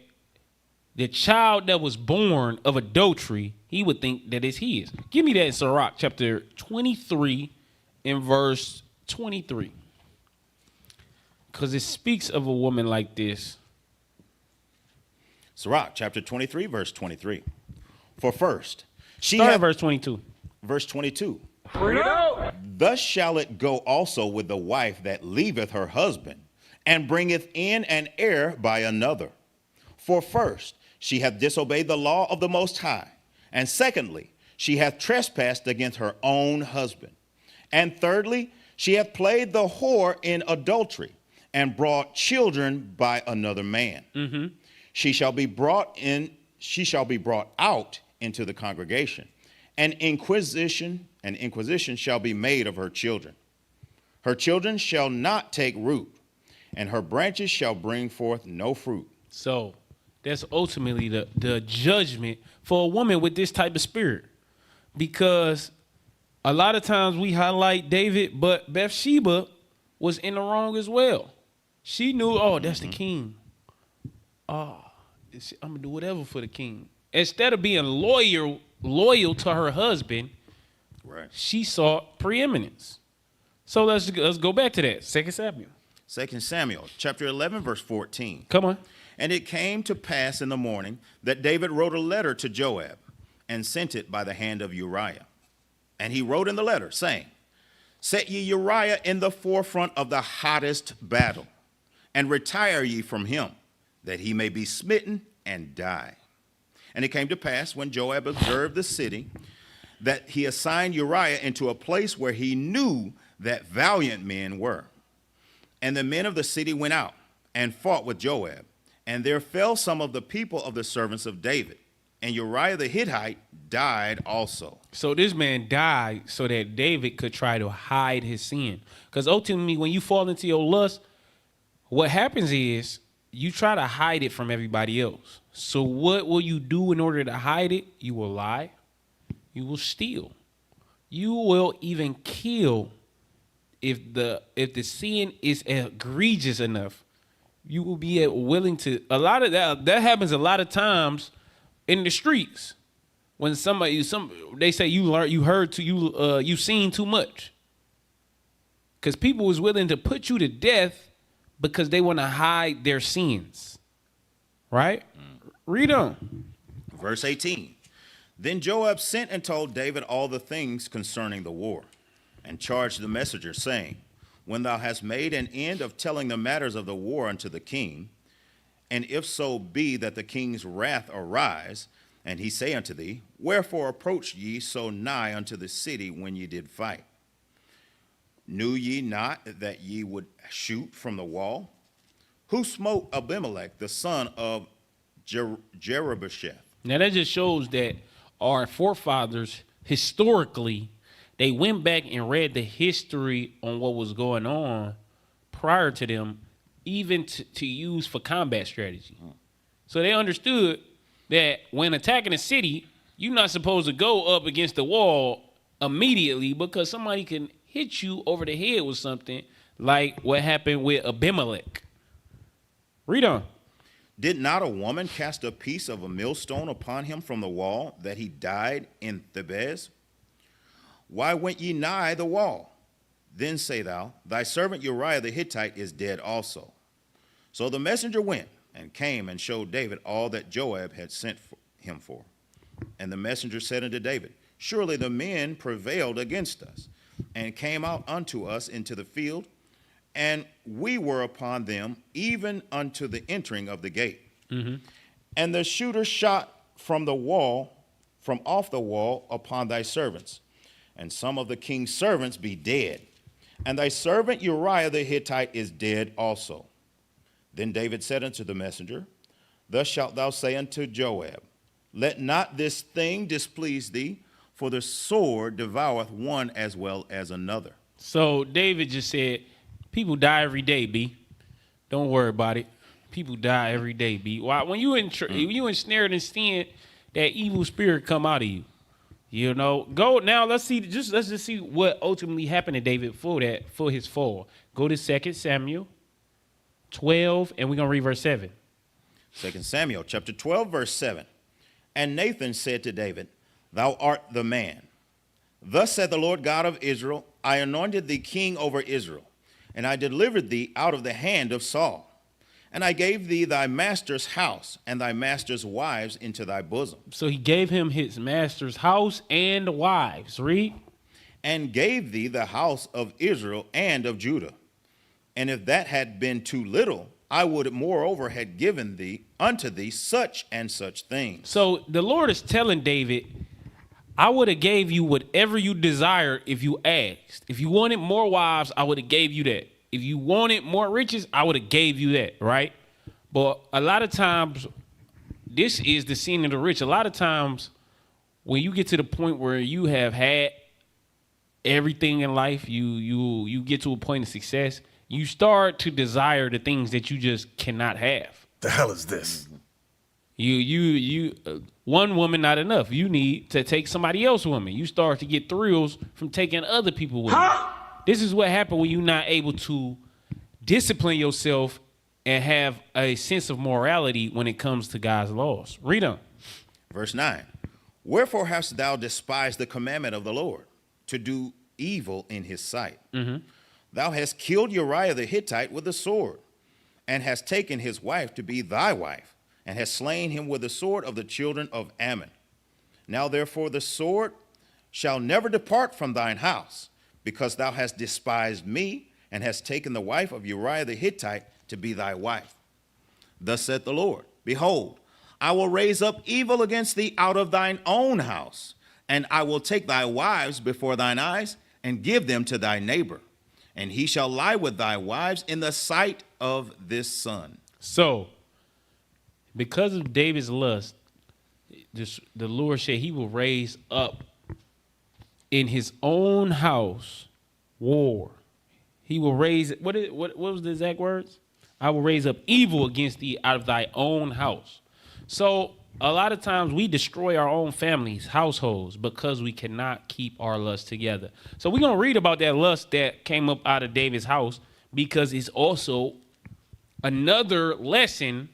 the child that was born of adultery, he would think that it's his. Give me that in Sirach, chapter 23 and verse 23. Because it speaks of a woman like this. Sirach, chapter 23, verse 23. For first, Start at verse 22. Verse 22. Bring it out. Thus shall it go also with the wife that leaveth her husband, and bringeth in an heir by another. For first, she hath disobeyed the law of the Most High. And secondly, she hath trespassed against her own husband. And thirdly, she hath played the whore in adultery, and brought children by another man. Mm-hmm. She shall be brought out into the congregation, and inquisition shall be made of her children. Her children shall not take root, and her branches shall bring forth no fruit. So that's ultimately the judgment for a woman with this type of spirit. Because a lot of times we highlight David, but Bathsheba was in the wrong as well. She knew, oh, that's the king. Oh, I'm going to do whatever for the king. Instead of being loyal to her husband, Right. she sought preeminence. So let's go back to that. 2 Samuel. 2 Samuel, chapter 11, verse 14. Come on. And it came to pass in the morning that David wrote a letter to Joab, and sent it by the hand of Uriah. And he wrote in the letter, saying, Set ye Uriah in the forefront of the hottest battle, and retire ye from him, that he may be smitten and die. And it came to pass, when Joab observed the city, that he assigned Uriah into a place where he knew that valiant men were. And the men of the city went out and fought with Joab. And there fell some of the people of the servants of David. And Uriah the Hittite died also. So this man died so that David could try to hide his sin. Because ultimately, when you fall into your lust, what happens is you try to hide it from everybody else. So what will you do in order to hide it? You will lie. You will steal. You will even kill if the sin is egregious enough. You will be willing to. A lot of that happens a lot of times in the streets. When they say you've seen too much. Because people was willing to put you to death because they want to hide their sins. Right? Read on. Verse 18. Then Joab sent and told David all the things concerning the war, and charged the messenger, saying, When thou hast made an end of telling the matters of the war unto the king, and if so be that the king's wrath arise, and he say unto thee, Wherefore approached ye so nigh unto the city when ye did fight? Knew ye not that ye would shoot from the wall? Who smote Abimelech, the son of Jerubbesheth? Now that just shows that our forefathers, historically, they went back and read the history on what was going on prior to them even to use for combat strategy. So they understood that when attacking a city, you're not supposed to go up against the wall immediately because somebody can hit you over the head with something like what happened with Abimelech. Read on. Did not a woman cast a piece of a millstone upon him from the wall, that he died in Thebez? Why went ye nigh the wall? Then say thou, thy servant Uriah the Hittite is dead also. So the messenger went and came and showed David all that Joab had sent him for. And the messenger said unto David, surely the men prevailed against us, and came out unto us into the field, and we were upon them even unto the entering of the gate. Mm-hmm. And the shooter shot from the wall, from off the wall upon thy servants, and some of the king's servants be dead. And thy servant Uriah the Hittite is dead also. Then David said unto the messenger, thus shalt thou say unto Joab, let not this thing displease thee, for the sword devoureth one as well as another. So David just said, people die every day, B. Don't worry about it. People die every day, B. Why? When you ensnared in sin, that evil spirit come out of you. You know, go now. Let's just see what ultimately happened to David for his fall. Go to 2 Samuel 12, and we're gonna read verse 7. 2 Samuel chapter 12, verse 7. And Nathan said to David, thou art the man. Thus said the Lord God of Israel, I anointed thee king over Israel, and I delivered thee out of the hand of Saul. And I gave thee thy master's house and thy master's wives into thy bosom. So he gave him his master's house and wives. Read. And gave thee the house of Israel and of Judah. And if that had been too little, I would moreover had given thee unto thee such and such things. So the Lord is telling David, I would have gave you whatever you desired if you asked. If you wanted more wives, I would have gave you that. If you wanted more riches, I would have gave you that, right? But a lot of times, this is the sin of the rich. A lot of times, when you get to the point where you have had everything in life, you get to a point of success, you start to desire the things that you just cannot have. The hell is this? One woman not enough. You need to take somebody else's woman. You start to get thrills from taking other people's women. This is what happens when you're not able to discipline yourself and have a sense of morality when it comes to God's laws. Read on. Verse 9. Wherefore hast thou despised the commandment of the Lord, to do evil in his sight? Mm-hmm. Thou hast killed Uriah the Hittite with the sword, and hast taken his wife to be thy wife, and hast slain him with the sword of the children of Ammon. Now therefore the sword shall never depart from thine house, because thou hast despised me, and hast taken the wife of Uriah the Hittite to be thy wife. Thus saith the Lord, behold, I will raise up evil against thee out of thine own house, and I will take thy wives before thine eyes, and give them to thy neighbor, and he shall lie with thy wives in the sight of this sun. So, because of David's lust, the Lord said he will raise up in his own house war. He will raise, what was the exact words? I will raise up evil against thee out of thy own house. So a lot of times we destroy our own families, households, because we cannot keep our lust together. So we're going to read about that lust that came up out of David's house, because it's also another lesson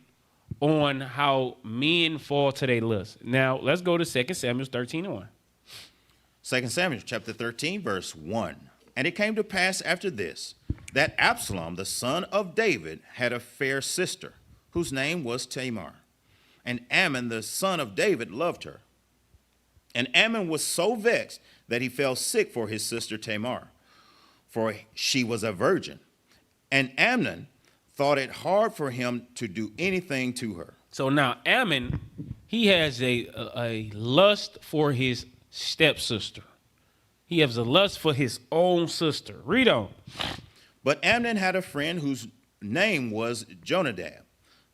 on how men fall to their lust. Now, let's go to 2 Samuel 13:1. 2 Samuel chapter 13, verse 1. And it came to pass after this, that Absalom, the son of David, had a fair sister, whose name was Tamar. And Ammon, the son of David, loved her. And Ammon was so vexed that he fell sick for his sister Tamar, for she was a virgin. And Amnon thought it hard for him to do anything to her. So now Ammon, he has a lust for his stepsister. He has a lust for his own sister. Read on. But Amnon had a friend whose name was Jonadab,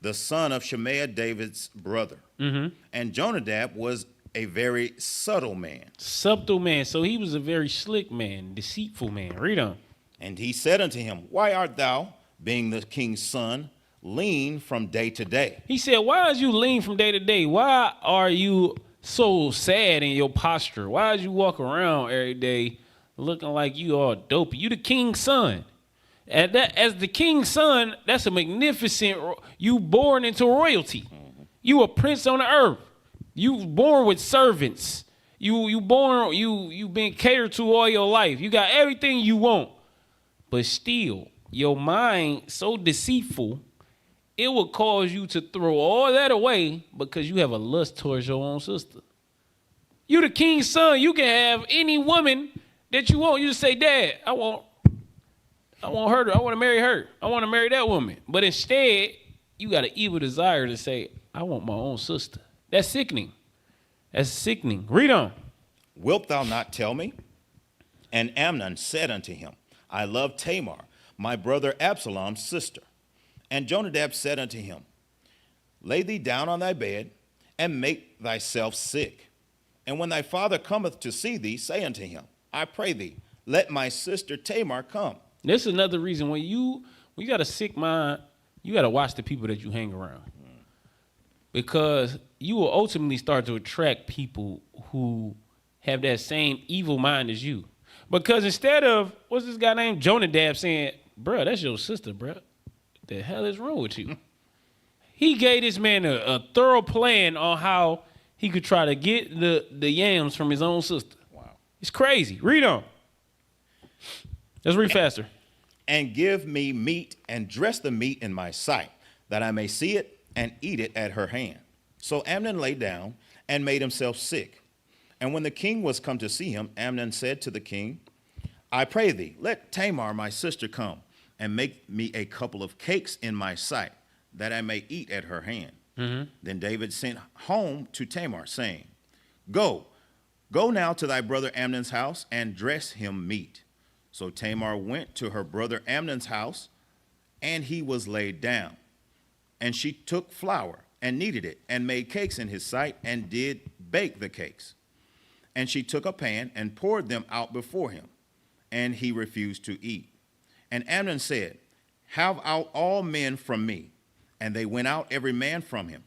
the son of Shemaiah, David's brother. Mm-hmm. And Jonadab was a very subtle man. Subtle man. So he was a very slick man, deceitful man. Read on. And he said unto him, Why art thou being the king's son, lean from day to day. He said, why is you lean from day to day? Why are you so sad in your posture? Why is you walk around every day looking like you all dopey? You the king's son. And that, as the king's son, that's a magnificent, you born into royalty. You a prince on the earth. You born with servants. You been catered to all your life. You got everything you want. But still, your mind so deceitful, it will cause you to throw all that away because you have a lust towards your own sister. You the king's son. You can have any woman that you want. You just say, Dad, I want her. I want to marry her. I want to marry that woman. But instead, you got an evil desire to say, I want my own sister. That's sickening. That's sickening. Read on. Wilt thou not tell me? And Amnon said unto him, I love Tamar, my brother Absalom's sister. And Jonadab said unto him, lay thee down on thy bed, and make thyself sick. And when thy father cometh to see thee, say unto him, I pray thee, let my sister Tamar come. This is another reason when you got a sick mind, you got to watch the people that you hang around. Because you will ultimately start to attract people who have that same evil mind as you. Because instead of, what's this guy named Jonadab saying, bruh, that's your sister, bruh. What the hell is wrong with you? He gave this man a thorough plan on how he could try to get the yams from his own sister. Wow. It's crazy. Read on. Let's read faster. And give me meat, and dress the meat in my sight, that I may see it and eat it at her hand. So Amnon lay down and made himself sick. And when the king was come to see him, Amnon said to the king, I pray thee, let Tamar my sister come, and make me a couple of cakes in my sight, that I may eat at her hand. Mm-hmm. Then David sent home to Tamar, saying, Go now to thy brother Amnon's house, and dress him meat. So Tamar went to her brother Amnon's house, and he was laid down. And she took flour, and kneaded it, and made cakes in his sight, and did bake the cakes. And she took a pan, and poured them out before him, and he refused to eat. And Amnon said, Have out all men from me. And they went out every man from him.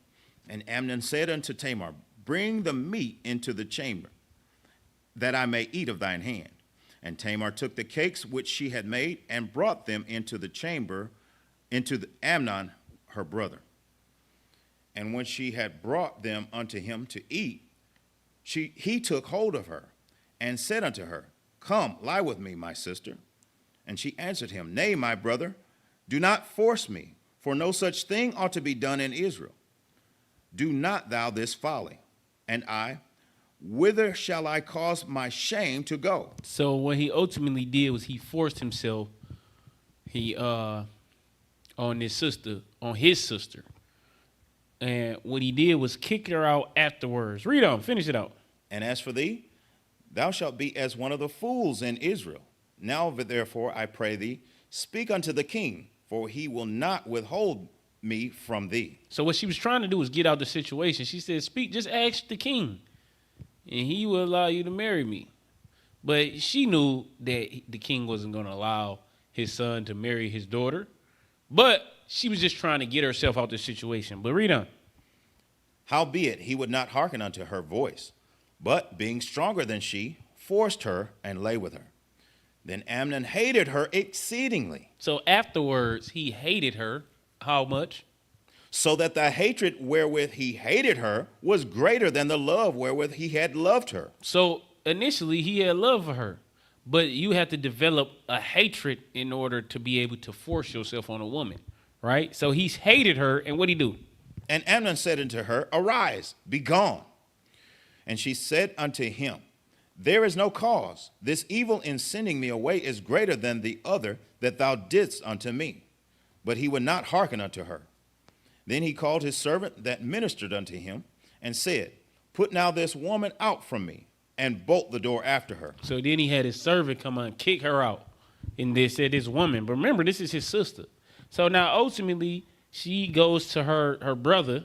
And Amnon said unto Tamar, Bring the meat into the chamber, that I may eat of thine hand. And Tamar took the cakes which she had made, and brought them into the chamber, Amnon her brother. And when she had brought them unto him to eat, he took hold of her, and said unto her, Come, lie with me, my sister. And she answered him, Nay, my brother, do not force me, for no such thing ought to be done in Israel. Do not thou this folly. And I, whither shall I cause my shame to go? So what he ultimately did was he forced himself, on his sister. And what he did was kick her out afterwards. Read on, finish it out. And as for thee, thou shalt be as one of the fools in Israel. Now therefore, I pray thee, speak unto the king, for he will not withhold me from thee. So what she was trying to do was get out the situation. She said, speak, just ask the king, and he will allow you to marry me. But she knew that the king wasn't going to allow his son to marry his daughter. But she was just trying to get herself out the situation. But read on. Howbeit, he would not hearken unto her voice, but being stronger than she, forced her and lay with her. Then Amnon hated her exceedingly. So afterwards, he hated her. How much? So that the hatred wherewith he hated her was greater than the love wherewith he had loved her. So initially, he had love for her. But you have to develop a hatred in order to be able to force yourself on a woman, right? So he's hated her, and what'd he do? And Amnon said unto her, Arise, be gone. And she said unto him, There is no cause. This evil in sending me away is greater than the other that thou didst unto me. But he would not hearken unto her. Then he called his servant that ministered unto him, and said, Put now this woman out from me, and bolt the door after her. So then he had his servant come and kick her out. And they said, this woman. But remember, this is his sister. So now ultimately, she goes to her brother,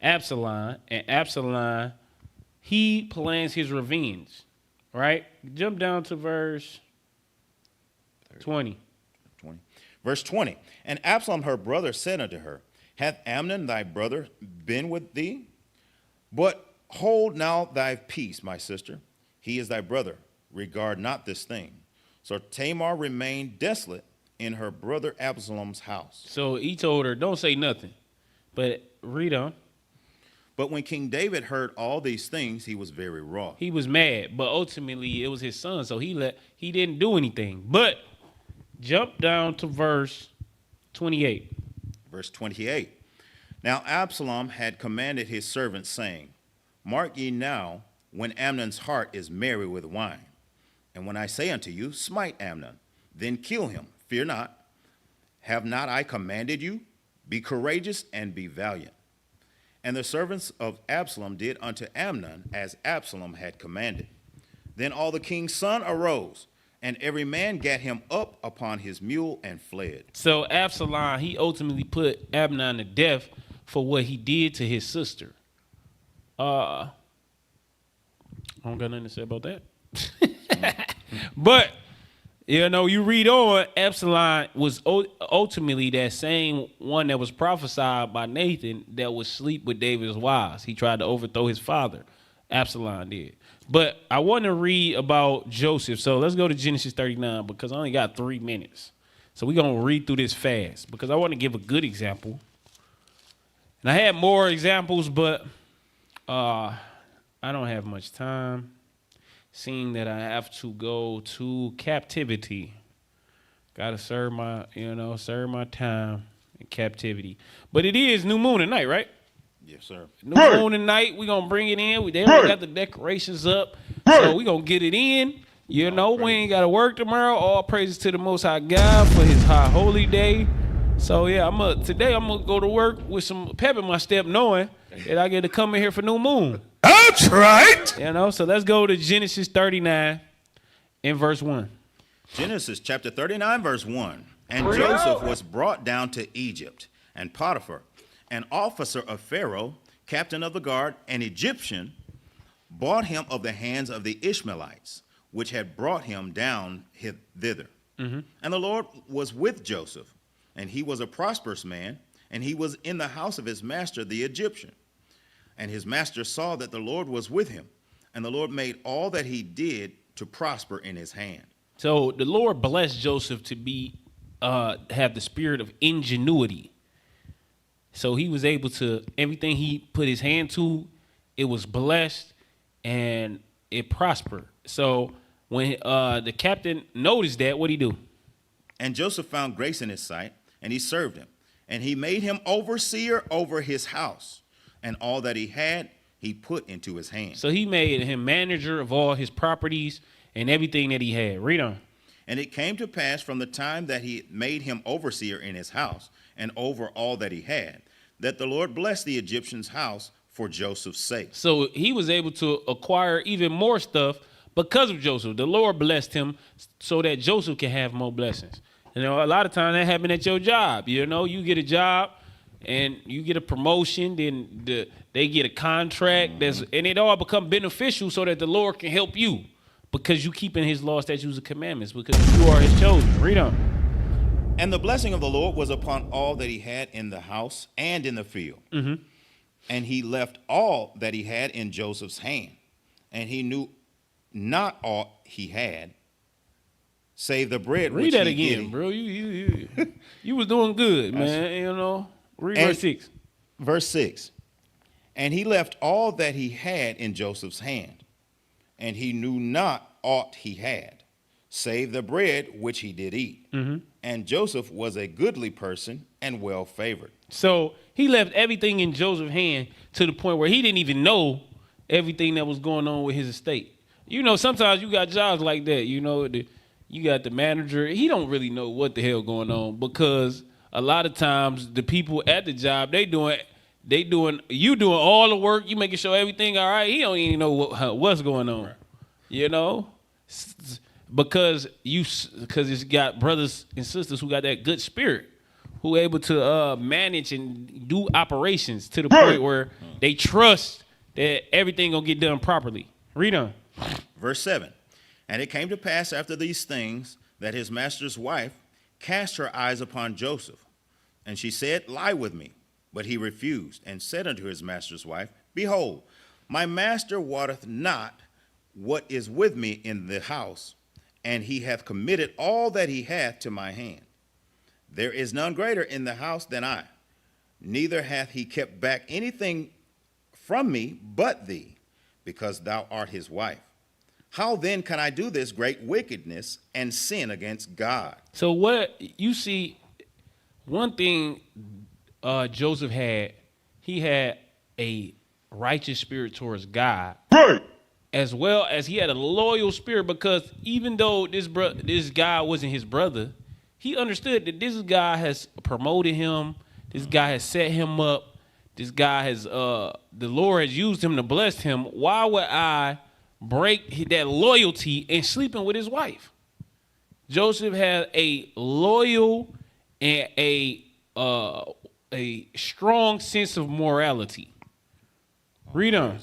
Absalom. And Absalom, he plans his revenge. Right? Jump down to verse 20. Verse 20, and Absalom her brother said unto her, hath Amnon thy brother been with thee? But hold now thy peace, my sister. He is thy brother. Regard not this thing. So Tamar remained desolate in her brother Absalom's house. So he told her, don't say nothing. But read on. But when King David heard all these things, he was very wroth. He was mad, but ultimately it was his son, so he didn't do anything. But jump down to verse 28. Verse 28. Now Absalom had commanded his servants, saying, mark ye now, when Amnon's heart is merry with wine. And when I say unto you, smite Amnon, then kill him. Fear not. Have not I commanded you? Be courageous and be valiant. And the servants of Absalom did unto Amnon as Absalom had commanded. Then all the king's son arose, and every man gat him up upon his mule and fled. So Absalom, he ultimately put Amnon to death for what he did to his sister. I don't got nothing to say about that. But, you know, you read on, Absalom was ultimately that same one that was prophesied by Nathan that would sleep with David's wives. He tried to overthrow his father. Absalom did. But I want to read about Joseph. So let's go to Genesis 39 because I only got 3 minutes. So we're going to read through this fast because I want to give a good example. And I had more examples, but I don't have much time, seeing that I have to go to captivity. Got to serve my time in captivity. But it is new moon tonight, right? Yes, sir. New moon tonight. We're going to bring it in. They already got the decorations up. So we're going to get it in. We ain't got to work tomorrow. All praises to the Most High God for his high holy day. So, yeah, today I'm going to go to work with some pep in my step, knowing that I get to come in here for new moon. That's right. So let's go to Genesis 39 in verse 1. Genesis chapter 39, verse 1. And Joseph was brought down to Egypt, and Potiphar, an officer of Pharaoh, captain of the guard, an Egyptian, bought him of the hands of the Ishmaelites, which had brought him down thither. Mm-hmm. And the Lord was with Joseph, and he was a prosperous man, and he was in the house of his master, the Egyptian. And his master saw that the Lord was with him, and the Lord made all that he did to prosper in his hand. So the Lord blessed Joseph to have the spirit of ingenuity. So he was able to, everything he put his hand to, it was blessed and it prospered. So when the captain noticed that, what'd he do? And Joseph found grace in his sight, and he served him. And he made him overseer over his house, and all that he had, he put into his hand. So he made him manager of all his properties and everything that he had. Read on. And it came to pass from the time that he made him overseer in his house and over all that he had, that the Lord blessed the Egyptian's house for Joseph's sake. So he was able to acquire even more stuff because of Joseph. The Lord blessed him so that Joseph can have more blessings. A lot of times that happens at your job. You get a job and you get a promotion, then they get a contract, and it all become beneficial so that the Lord can help you because you keeping his laws, statutes, and commandments because you are his chosen. Read on. And the blessing of the Lord was upon all that he had in the house and in the field. Mm-hmm. And he left all that he had in Joseph's hand. And he knew not all he had, save the bread. Read that again, bro. You was doing good, man. Read verse 6. Verse 6. And he left all that he had in Joseph's hand, and he knew not aught he had, save the bread which he did eat. Mm-hmm. And Joseph was a goodly person and well favored. So he left everything in Joseph's hand to the point where he didn't even know everything that was going on with his estate. Sometimes you got jobs like that. You got the manager. He don't really know what the hell going on because a lot of times the people at the job, you doing all the work. You making sure everything all right. He don't even know what's going on. Because it's got brothers and sisters who got that good spirit, who able to manage and do operations to the point where they trust that everything gonna get done properly. Read on. Verse 7. And it came to pass after these things that his master's wife cast her eyes upon Joseph. And she said, lie with me. But he refused, and said unto his master's wife, behold, my master wotteth not what is with me in the house, and he hath committed all that he hath to my hand. There is none greater in the house than I, neither hath he kept back anything from me but thee, because thou art his wife. How then can I do this great wickedness and sin against God? So what you see, one thing Joseph had, he had a righteous spirit towards God, Right. as well as he had a loyal spirit, because even though this guy wasn't his brother, he understood that this guy has promoted him, this guy has set him up, this guy has the Lord has used him to bless him. Why would I break that loyalty and sleeping with his wife? Joseph had a loyal and a strong sense of morality. Read on.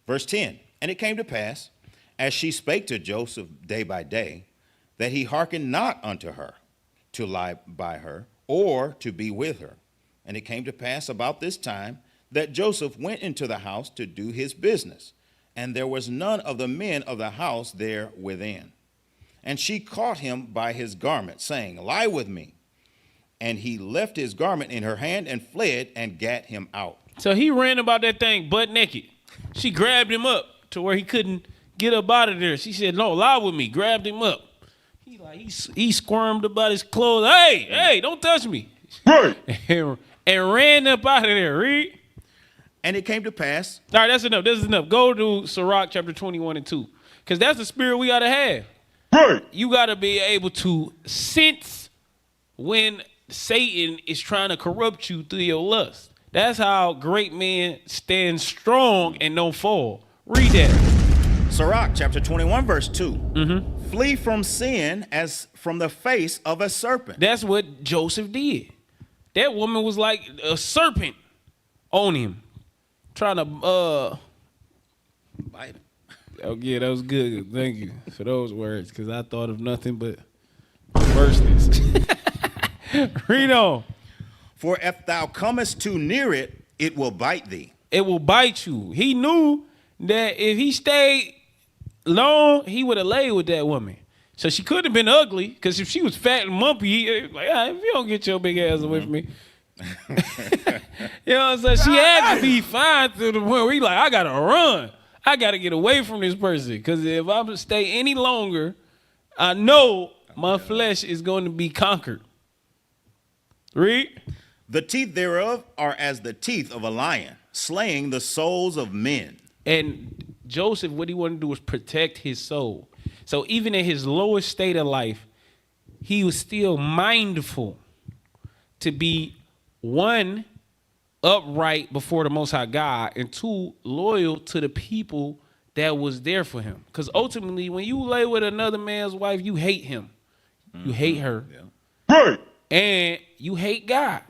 Verse 10, and it came to pass, as she spake to Joseph day by day, that he hearkened not unto her, to lie by her, or to be with her. And it came to pass about this time, that Joseph went into the house to do his business, and there was none of the men of the house there within. And she caught him by his garment, saying, lie with me. And he left his garment in her hand and fled and gat him out. So he ran about that thing butt naked. She grabbed him up to where he couldn't get up out of there. She said, no, lie with me. Grabbed him up. He squirmed about his clothes. Hey, don't touch me. Right. and ran up out of there. Read. And it came to pass. All right, that's enough. This is enough. Go to Sirach chapter 21 and 2. Because that's the spirit we got to have. Right. You got to be able to sense when Satan is trying to corrupt you through your lust. That's how great men stand strong and don't fall. Read that. Sirach chapter 21, verse 2. Mm-hmm. Flee from sin as from the face of a serpent. That's what Joseph did. That woman was like a serpent on him, trying to Bite him. Oh yeah, that was good. Thank you for those words, because I thought of nothing but perverseness. Read on. For if thou comest too near it, it will bite thee. It will bite you. He knew that if he stayed long, he would have laid with that woman. So she couldn't have been ugly, because if she was fat and mumpy, like, if you don't get your big ass away from me. You know what I'm saying? She had to be fine to the point where he like, I gotta run. I gotta get away from this person, because if I stay any longer, I know my flesh is going to be conquered. Read. The teeth thereof are as the teeth of a lion, slaying the souls of men. And Joseph, what he wanted to do was protect his soul. So even in his lowest state of life, he was still mindful to be, one, upright before the Most High God, and two, loyal to the people that was there for him. Because ultimately, when you lay with another man's wife, you hate him. You hate her. Yeah. Right. And you hate God.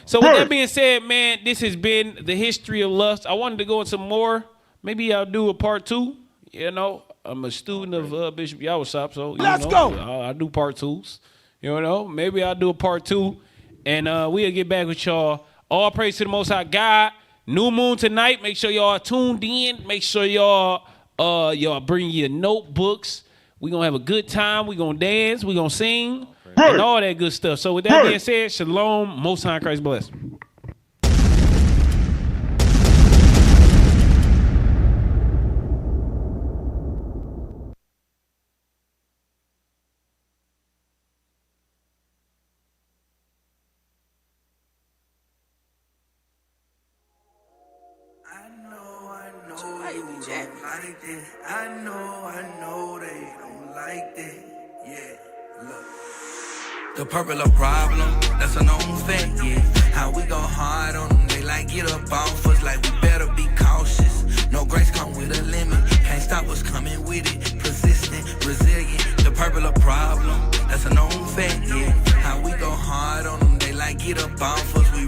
So with that being said, man, this has been the history of lust. I wanted to go into more. Maybe I'll do a part 2. You know, I'm a student of Bishop Yawasop, so Let's go. I do part 2s. You know, maybe I'll do a part 2, and we'll get back with y'all. All praise to the Most High God. New moon tonight. Make sure y'all are tuned in. Make sure y'all bring your notebooks. We're going to have a good time. We're going to dance. We're going to sing. And all that good stuff. So with that being said, shalom, Most High Christ bless. The purple a problem, that's a known fact, yeah. How we go hard on them, they like get up off us, like we better be cautious. No grace come with a limit, can't stop what's coming with it. Persistent, resilient, the purple a problem, that's a known fact, yeah. How we go hard on them, they like get up off us, we